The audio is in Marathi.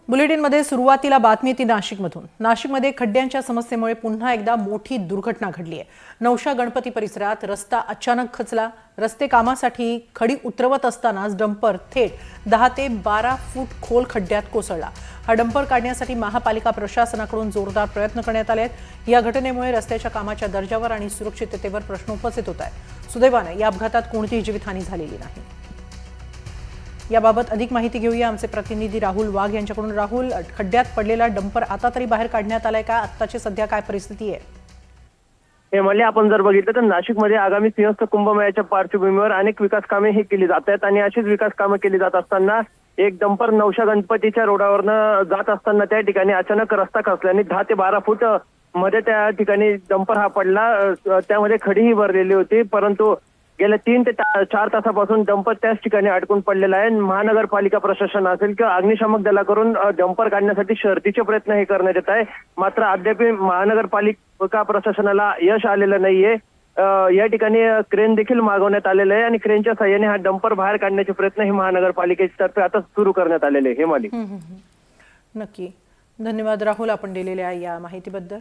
बुलेटिनमध्ये सुरुवातीला बातमी ती नाशिकमधून। नाशिकमध्ये खड्ड्यांच्या समस्येमुळे पुन्हा एकदा मोठी दुर्घटना घडली आहे। नवशा गणपती परिसरात रस्ता अचानक खचला। रस्ते कामासाठी खडी उतरवत असतानाच डंपर थेट 10 ते 12 फूट खोल खड्ड्यात कोसळला। हा डंपर काढण्यासाठी महापालिका प्रशासनाकडून जोरदार प्रयत्न करण्यात आले आहेत। या घटनेमुळे रस्त्याच्या कामाच्या दर्जावर आणि सुरक्षिततेवर प्रश्न उपस्थित होत आहेत। सुदैवाने या अपघातात कोणतीही जीवितहानी झालेली नाही। याबाबत अधिक माहिती घेऊया आमचे प्रतिनिधी राहुल वाघ यांच्याकडून। राहुल, खड्ड्यात पडलेला डंपर आता तरी बाहेर काढण्यात आलाय का? आत्ताची सध्या काय परिस्थिती आहे? हे म्हणजे आपण जर बघितलं तर नाशिकमध्ये आगामी सिंहस्थ कुंभमेळ्याच्या पार्श्वभूमीवर अनेक विकास कामे ही केली जात आहेत आणि अशीच विकास कामे केली जात असताना एक डंपर नवशा गणपतीच्या रोडावरनं जात असताना त्या ठिकाणी अचानक रस्ता खचल्याने 10 ते 12 फूट मध्ये त्या ठिकाणी डंपर हा पडला। त्यामध्ये खडीही भरलेली होती, परंतु गेल्या 3 ते 4 तासापासून डंपर त्याच ठिकाणी अडकून पडलेला आहे। महानगरपालिका प्रशासन असेल किंवा अग्निशामक दलाकडून डंपर काढण्यासाठी शर्थीचे प्रयत्न हे करण्यात येत आहे, मात्र अद्याप महानगरपालिका प्रशासनाला यश आलेलं नाहीये। या ठिकाणी क्रेन देखील मागवण्यात आलेलं आहे आणि क्रेनच्या साहाय्याने हा डंपर बाहेर काढण्याचे प्रयत्न हे महानगरपालिकेतर्फे आता सुरू करण्यात आलेले आहे। हे मालिक नक्की, धन्यवाद राहुल आपण दिलेल्या या माहितीबद्दल।